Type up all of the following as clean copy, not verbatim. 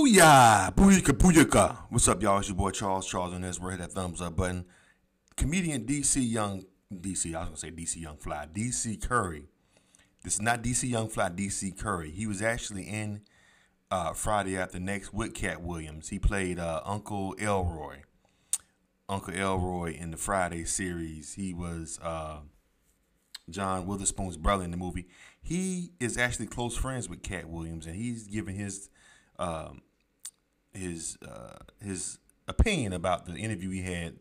Booyah! Booyaka, booyaka. What's up, y'all? It's your boy Charles on this. We're hit that thumbs up button. Comedian DC Young Fly. DC Curry. This is not DC Young Fly, DC Curry. He was actually in Friday After Next with Katt Williams. He played Uncle Elroy. Uncle Elroy in the Friday series. He was John Witherspoon's brother in the movie. He is actually close friends with Katt Williams, and he's giving his opinion about the interview he had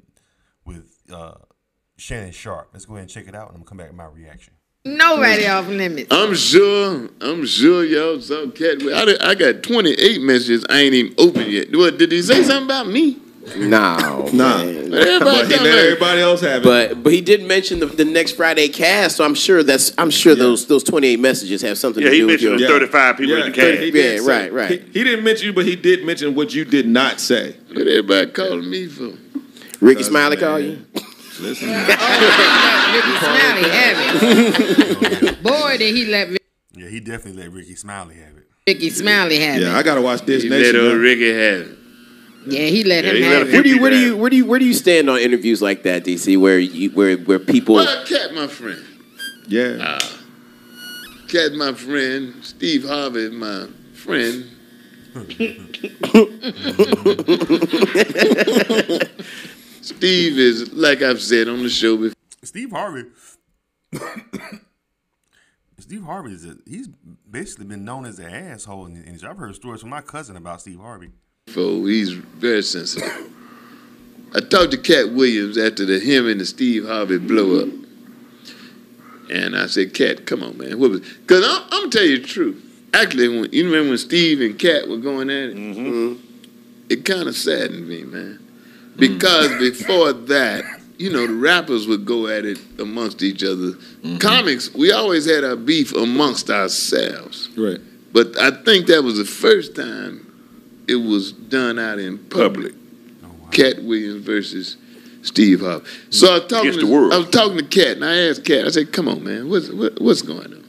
with Shannon Sharp. Let's go ahead and check it out, and I'm gonna come back with my reaction. Nobody off limits. I'm sure y'all saw Katt. I got 28 messages I ain't even opened yet. What, did he say something about me? No. But But he let everybody else have it. But he did mention the next Friday cast, so I'm sure those 28 messages have something to do with he mentioned 35 people in the cast. Right. He didn't mention you, but he did mention what you did not say. What everybody calling me for? Ricky Smiley called you? Listen. Ricky Smiley have it. Boy, did he let Yeah, he definitely let Ricky Smiley have it. Ricky Smiley have it. Yeah, I gotta watch this He next let year. old Ricky have it. Yeah, he let him he have let it. him- Where do you stand on interviews like that, DC, where people? Well, Katt, my friend. Yeah. Katt, my friend. Steve Harvey, my friend. Steve is, like I've said on the show before. Steve Harvey. Steve Harvey he's basically been known as an asshole, and I've heard stories from my cousin about Steve Harvey. He's very sensitive. I talked to Katt Williams after him and the Steve Harvey blow up. And I said, Katt, come on, man. Because I'm going to tell you the truth. Actually, you remember when Steve and Katt were going at it? Mm-hmm. It kind of saddened me, man. Because before that, the rappers would go at it amongst each other. Mm-hmm. Comics, we always had our beef amongst ourselves. Right. But I think that was the first time it was done out in public. Oh, wow. Katt Williams versus Steve Harvey. So I was talking to Katt, and I asked Katt, I said, come on, man, what's going on?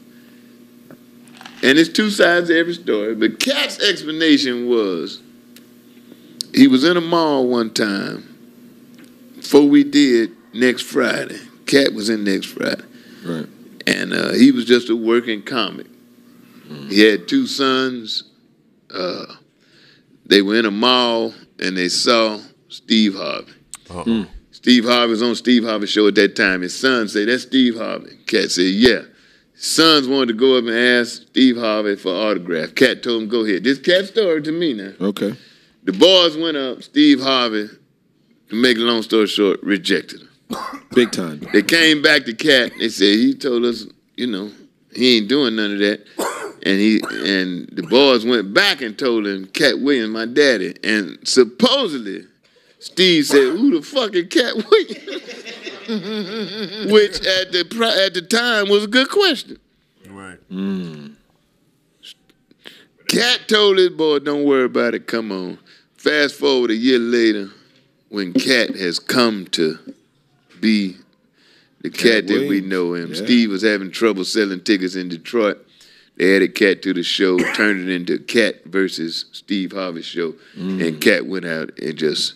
And it's two sides to every story, but Katt's explanation was, he was in a mall one time before we did Next Friday. Katt was in Next Friday. Right. And he was just a working comic. He had two sons. They were in a mall, and they saw Steve Harvey. Uh-huh. Steve Harvey was on Steve Harvey's show at that time. His son said, that's Steve Harvey. Katt said, yeah. His sons wanted to go up and ask Steve Harvey for autograph. Katt told him, go ahead. This Katt story to me now. Okay. The boys went up. Steve Harvey, to make a long story short, rejected him. Big time. They came back to Katt. They said, he told us, he ain't doing none of that. And the boys went back and told him, Katt Williams, my daddy. And supposedly, Steve said, who the fuck is Katt Williams? Which at the time was a good question. Right. Katt told his boy, don't worry about it, come on. Fast forward a year later, when Katt has come to be the Katt that we know him. Yeah. Steve was having trouble selling tickets in Detroit. They added Katt to the show, turned it into Katt versus Steve Harvey show, and Katt went out and just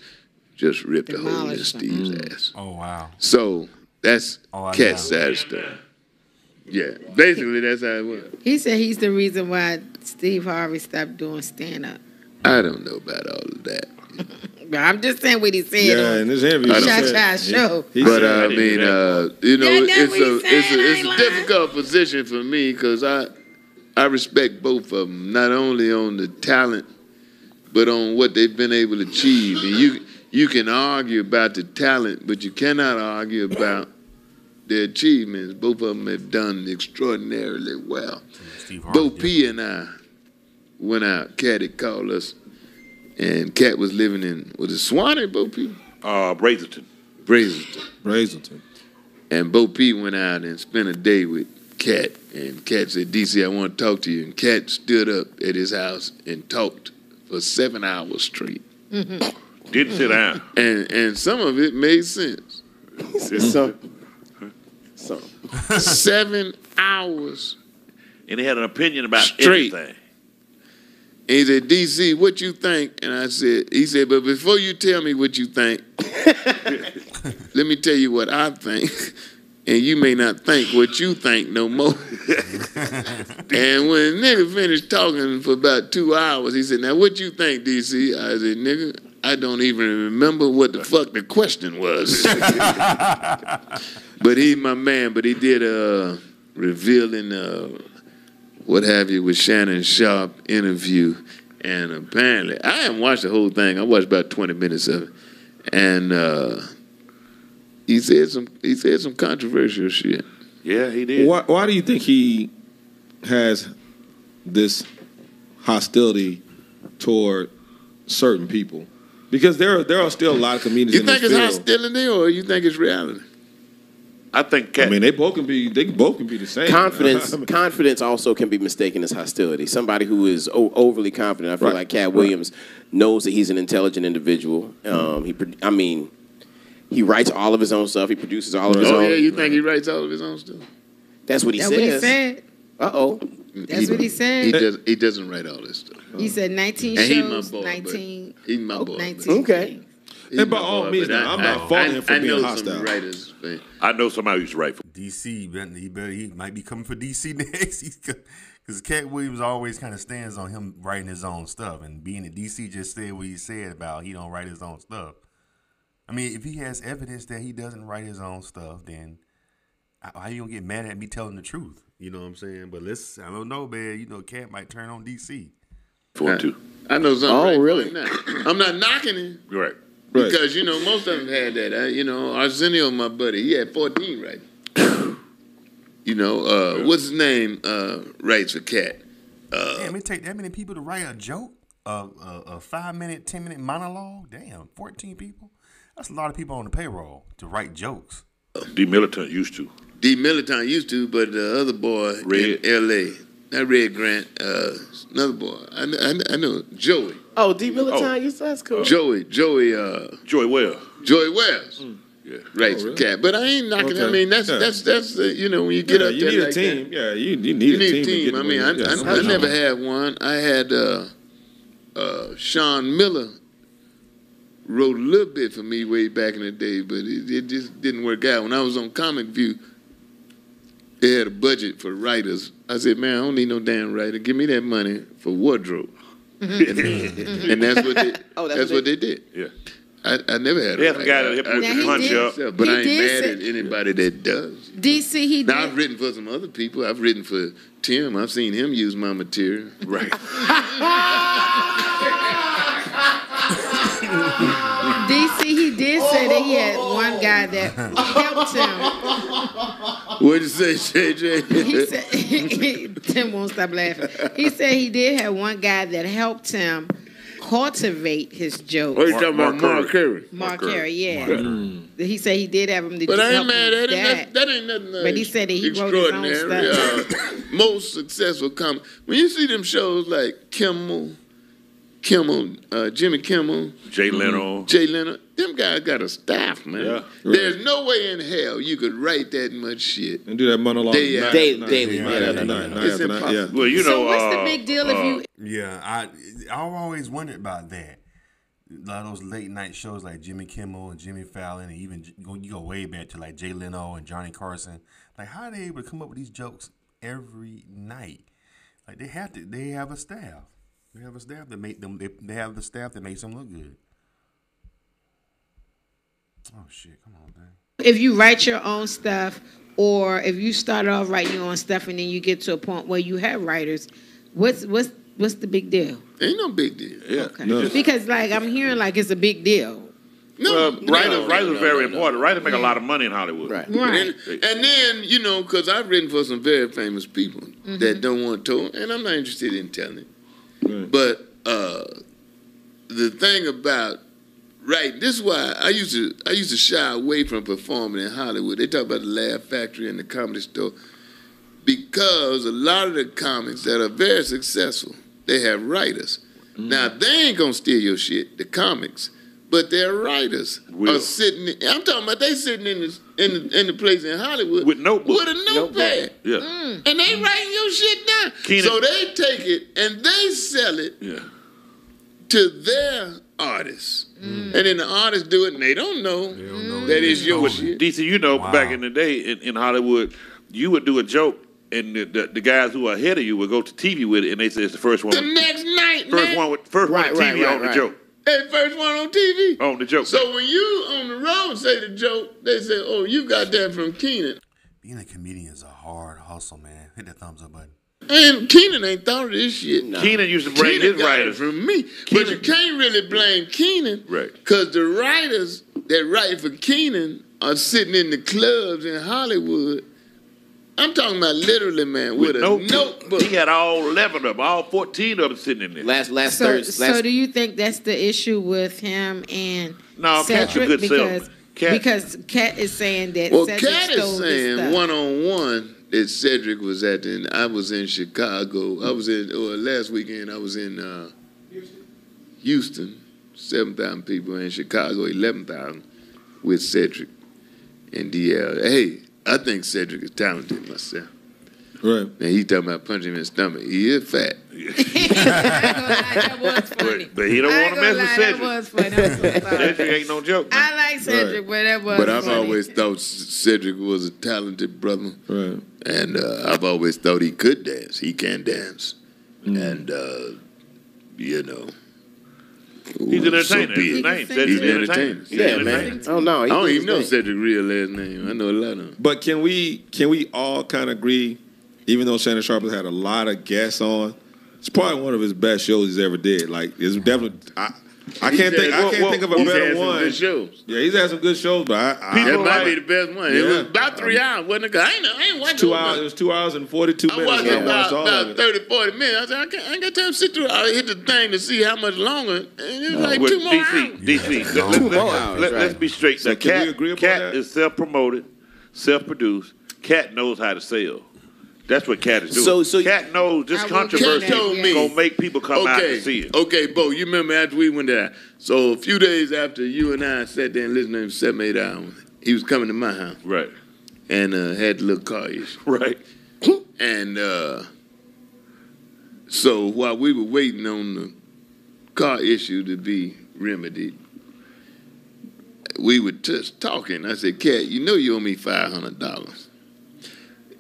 ripped a hole in Steve's ass. Oh, wow. So that's Katt's side of the story. Yeah, basically that's how it was. He said he's the reason why Steve Harvey stopped doing stand-up. I don't know about all of that. I'm just saying what he said. Yeah, in this interview, Cha-Cha show. But I mean, it's a difficult position for me because I respect both of them, not only on the talent, but on what they've been able to achieve. And you can argue about the talent, but you cannot argue about their achievements. Both of them have done extraordinarily well. Bo P and I went out. Katt had called us, and Katt was living in, was it Swanee, Bo P? Brazelton. And Bo P went out and spent a day with Katt, and Katt said, DC, I want to talk to you. And Katt stood up at his house and talked for 7 hours straight. Didn't sit down. And some of it made sense. 7 hours. And he had an opinion about straight. everything. And he said, DC, what you think? And he said, but before you tell me what you think, let me tell you what I think. And you may not think what you think no more. And when the nigga finished talking for about 2 hours, he said, now what you think, DC? I said, nigga, I don't even remember what the fuck the question was. But he's my man, but he did a revealing what have you with Shannon Sharp interview. And apparently, I haven't watched the whole thing. I watched about 20 minutes of it. And he said some controversial shit. Yeah, he did. Why do you think he has this hostility toward certain people? Because there are still a lot of comedians You in think this it's field. hostility or you think it's reality? I think Katt. I mean, they both can be the same. Confidence also can be mistaken as hostility. Somebody who is overly confident, I feel like Katt Williams knows that he's an intelligent individual. He writes all of his own stuff. He produces all of his own. Oh, yeah, you think he writes all of his own stuff? That's what he That's says. what he said. Uh-oh. That's what he said. He doesn't write all this stuff. He said 19 And shows, he's my boy, 19. He's my boy. 19. Okay. And by all means, I'm not faulting him for being know hostile. some writers. Man. I know somebody who used to write for. DC, he might be coming for DC next. Because Katt Williams always kind of stands on him writing his own stuff. And being that DC just said what he said about he don't write his own stuff. I mean, if he has evidence that he doesn't write his own stuff, then how you gonna get mad at me telling the truth? You know what I'm saying? But I don't know, man. You know, Katt might turn on DC. For too. I know something. Oh, really? I'm not knocking him. Right. Because, most of them had that. Arsenio, my buddy, he had 14 right. What's his name writes for Katt? Damn, it take that many people to write a joke? A 5-minute, 10-minute monologue? Damn, 14 people? That's a lot of people on the payroll to write jokes. D. Militant used to. D. Militant used to, but the other boy Red. in L.A., not Red Grant, another boy. I know, Joey. Oh, D. Militant, that's cool. Joey Wells. Joey Wells. Yeah. Writes for Katt. But I ain't knocking. Okay. I mean, that's when you get up you there need like a team. that. Yeah, you need You a need team. a team. I mean, I never had one. I had Sean Miller wrote a little bit for me way back in the day, but it just didn't work out. When I was on Comic View, they had a budget for writers. I said, man, I don't need no damn writer. Give me that money for wardrobe. And that's what they, that's what they did. Yeah. I never had They a had some guy that writer. helped with the punch up. But He I ain't did mad say- at anybody that does. DC, he Now, I've did. written for some other people. I've written for Tim. I've seen him use my material. Right. DC, he did say that he had one guy that helped him. What'd you say, JJ? He said, Tim won't stop laughing. He said he did have one guy that helped him cultivate his jokes. What are you talking about, Mark Curry? Mark Carey, yeah. He said he did have him to But I ain't help mad him at with him. that. That ain't nothing But he said that he wrote his own extraordinary. stuff. Most successful comic. When you see them shows like Jimmy Kimmel, Jay Leno. Jay Leno, them guys got a staff, man. Yeah. There's no way in hell you could write that much shit. And do that monologue Daily. Daily. It's impossible. Well, So what's the big deal if you... Yeah, I've always wondered about that. A lot of those late night shows like Jimmy Kimmel and Jimmy Fallon, and even you go way back to like Jay Leno and Johnny Carson. Like, how are they able to come up with these jokes every night? Like, they have a staff. They have a staff that make them. They have the staff that makes them look good. Oh shit! Come on, man. If you write your own stuff, or if you start off writing your own stuff and then you get to a point where you have writers, what's the big deal? Ain't no big deal. Yeah. Okay. No. Because like I'm hearing like it's a big deal. No, Writers are very no. important. Writers make a lot of money in Hollywood. Right. Right. And then, because I've written for some very famous people that don't want to, and I'm not interested in telling it. Right. But the thing about this is why I used to shy away from performing in Hollywood. They talk about the Laugh Factory and the Comedy Store because a lot of the comics that are very successful, they have writers. Now they ain't gonna steal your shit, the comics, but their writers Will. are sitting. I'm talking about they sitting in the place in Hollywood With notebooks. with a notepad. Yeah. And they writing your shit down. Keenan- So they take it and they sell it Yeah. to their artists. And then the artists do it and they don't know that it's your shit. DC, you know, back in the day in Hollywood, you would do a joke, and the guys who are ahead of you would go to TV with it, and they say it's the first one. The next night, First man. one with TV on the joke. That first one on TV. On the joke. So when you on the road say the joke, they say, "Oh, you got that from Keenan." Being a comedian is a hard hustle, man. Hit that thumbs up button. And Keenan ain't thought of this shit. No. Keenan used to bring Keenan his got it writers. from me. But Keenan- you can't really blame Keenan. Right. Because the writers that write for Keenan are sitting in the clubs in Hollywood. I'm talking about literally, man, with a notebook. He had all 11 of them, all 14 of them sitting in there. Last So, Thursday. so do you think that's the issue with him and No, Katt's a Cedric? good because salesman. Katt- because Katt is saying that Well, Cedric Katt stole is this saying stuff. one-on-one that Cedric was at. I was in Chicago. Last weekend I was in Houston, 7,000 people. In Chicago, 11,000 with Cedric and DL. Hey, I think Cedric is talented myself. Right. And he talking about punching him in the stomach. He is fat. That was funny. But he don't I want ain't to gonna mess with lie, Cedric. that was funny. I'm so sorry. Cedric ain't no joke. Man. I like Cedric, but that was But I've funny. always thought Cedric was a talented brother. Right. And I've always thought he could dance. He can dance. And, you know. He's an so entertainer. be His it. name, He's Cedric an the Entertainer. entertainer. He's Yeah, an man. entertainer. Oh no, I don't even know his name. Cedric's real last name. I know a lot of them. But can we all kind of agree, even though Shannon Sharp has had a lot of guests on, it's probably one of his best shows he's ever did. Like, it's definitely I can't think of a He's better had some one. good shows. Yeah, he's had some good shows, but That People might like- be the best one. It Yeah. was about 3 hours, wasn't it? I ain't watching 2 hours. It was 2 hours and 42 I minutes. watched and I watched all of about it. 30, 40 minutes. I said, I ain't got time to sit through it. I hit the thing to see how much longer. And it was like With 2 more hours. DC. Two more hours, Let's right. be straight. So Now, can we agree upon Katt that? is self-promoted, self-produced. Katt knows how to sell. That's what Katt is doing. So- Katt knows this I will controversy Katt told me- gonna make people come out to see it. Okay, Bo, you remember after we went there? So a few days after you and I sat there and listened to him 7, 8 hours, he was coming to my house Right. and had a little car issue. Right. And so while we were waiting on the car issue to be remedied, we were just talking. I said, Katt, you know you owe me $500.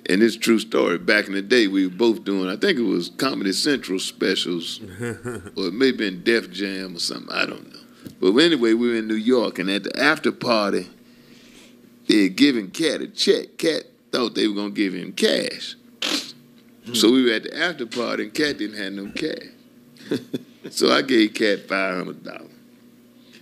And it's a true story. Back in the day, we were both doing, I think it was Comedy Central specials, or it may have been Def Jam or something, I don't know. But anyway, we were in New York, and at the after party, they had given Katt a check. Katt thought they were going to give him cash. So we were at the after party, and Katt didn't have no cash. So I gave Katt $500.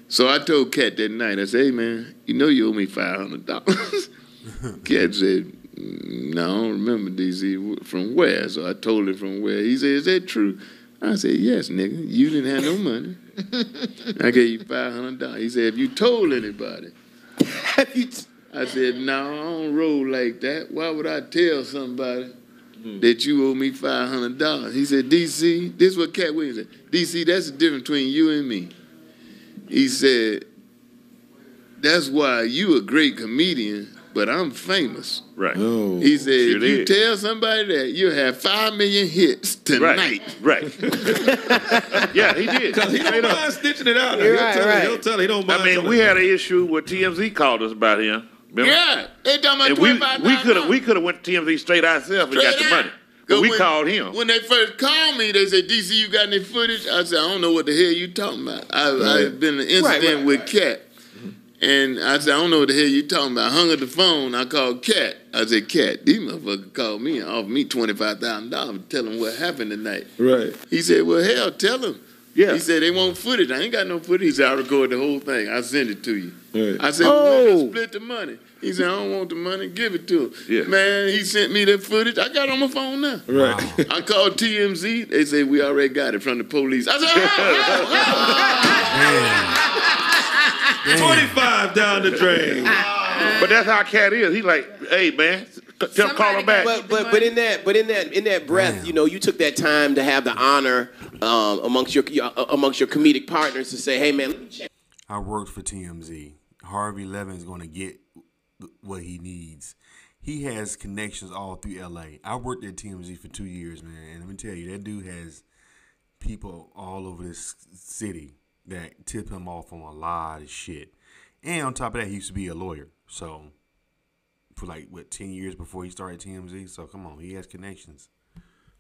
So I told Katt that night, I said, hey, man, you know you owe me $500. Katt said, no, I don't remember, DC. From where? So I told him from where. He said, is that true? I said, yes, nigga. You didn't have no money. I gave you $500. He said, have you told anybody? I said, no, I don't roll like that. Why would I tell somebody that you owe me $500? He said, DC, this is what Katt Williams said. DC, that's the difference between you and me. He said, that's why you a great comedian, but I'm famous. Right. Oh. He said, Sure if you did. tell somebody that, you'll have 5 million hits tonight. Right. Yeah, he did. He don't mind stitching it out. You're right. He'll tell it. He don't mind. I mean, telling we it. had an issue where TMZ called us about him. Remember? Yeah, they talking And about $25,000. we could have went to TMZ straight ourselves and got the Straight money. out. But we When- called him. When they first called me, they said, DC, you got any footage? I said, I don't know what the hell you talking about. I've been in an incident with Katt. And I said, I don't know what the hell you talking about. I hung up the phone. I called Katt. I said, Katt, these motherfuckers called me and offered me $25,000 to tell them what happened tonight. Right. He said, well, hell, tell them. Yeah. He said, they want footage. I ain't got no footage. He said, I record the whole thing. I send it to you. Right. I said, well, we're gonna split the money. He said, I don't want the money. Give it to him. Yeah. Man, he sent me the footage. I got it on my phone now. Right. I called TMZ. They said, we already got it from the police. I said, 25 down the drain. But that's how Katt is. He like, hey man, call him back. But in that breath, you know, you took that time to have the honor amongst your comedic partners to say, hey man, let me check. I worked for TMZ. Harvey Levin is going to get what he needs. He has connections all through LA. I worked at TMZ for 2 years, man, and let me tell you, that dude has people all over this city that tip him off on a lot of shit. And on top of that, he used to be a lawyer. So, for 10 years before he started TMZ. So, come on, he has connections.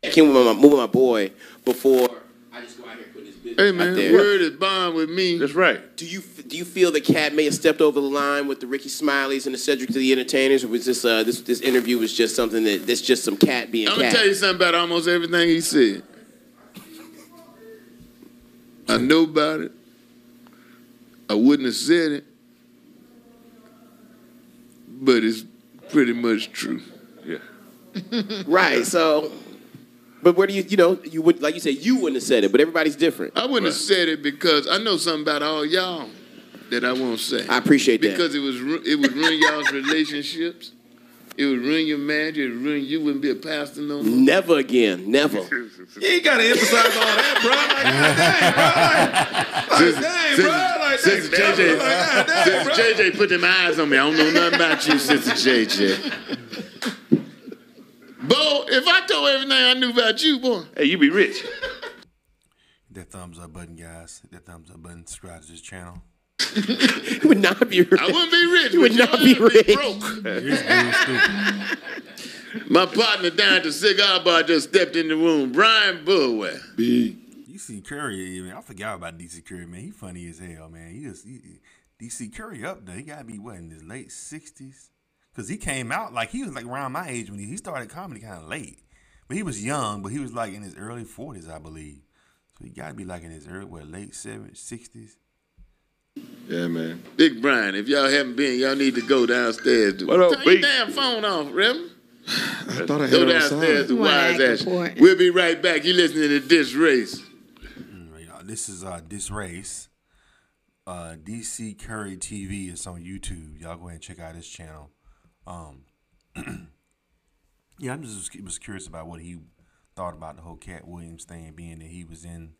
I came with my boy before I just go out here putting his business Hey man, out there. word is bond with me. That's right. Do you feel that Katt may have stepped over the line with the Ricky Smileys and the Cedric the Entertainers, or was this interview was just something that's just some Katt being I'm Katt? gonna tell you something about almost everything he said. I know about it. I wouldn't have said it, but it's pretty much true. Yeah. Right. So, but where do you would, like you said, you wouldn't have said it, but everybody's different. I wouldn't have said it because I know something about all y'all that I won't say. I appreciate that. Because it would ruin y'all's relationships. It would ruin your marriage. It would ruin you. Wouldn't be a pastor no more. Never again. Never. You ain't got to emphasize all that, bro. Like, dang, bro. Like, Sister JJ put them eyes on me. I don't know nothing about you, Sister JJ. Bo, if I told everything I knew about you, boy. Hey, you be rich. Hit that thumbs up button, guys. Hit that thumbs up button. Subscribe to this channel. You would not be rich. I wouldn't be rich. You would not be rich. Broke. My partner down at the cigar bar just stepped in the room. Brian Bulwell. B. DC Curry, man, I forgot about DC Curry, man. He funny as hell, man. DC Curry up there. He got to be, in his late 60s? Because he came out, he was around my age when he started comedy kind of late. But he was young, but he was in his early 40s, I believe. So he got to be in his late 70s, 60s. Yeah, man. Big Brian, if y'all haven't been, y'all need to go downstairs. What up, Turn your B? damn phone off, Reverend. I thought I had Go it on downstairs silent. to Wise Wanna act Ash. important. We'll be right back. You listening to This Race. This is This Race. DC Curry TV is on YouTube. Y'all go ahead and check out his channel. Yeah, I'm just was curious about what he thought about the whole Katt Williams thing, being that he was in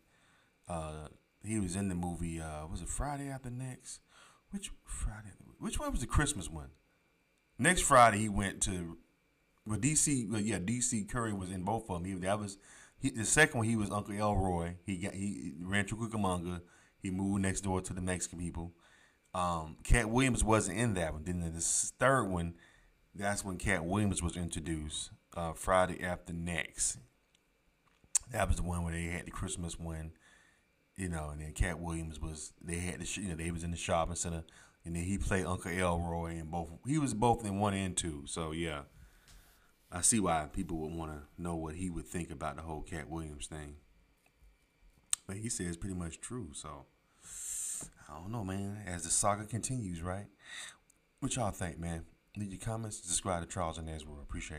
the movie. Was it Friday After Next? Which Friday? Which one was the Christmas one? Next Friday he went to. But DC Curry was in both of them. The second one he was Uncle Elroy. He ran through Cucamonga. He moved next door to the Mexican people. Katt Williams wasn't in that one. Then the third one, that's when Katt Williams was introduced. Friday After Next. That was the one where they had the Christmas one, and then Katt Williams they had they was in the shopping center, and then he played Uncle Elroy, and he was both in 1 and 2. So yeah, I see why people would want to know what he would think about the whole Katt Williams thing. But he says it's pretty much true, so I don't know, man. As the saga continues, right? What y'all think, man? Leave your comments. Subscribe to Charles and Ezra. Appreciate it.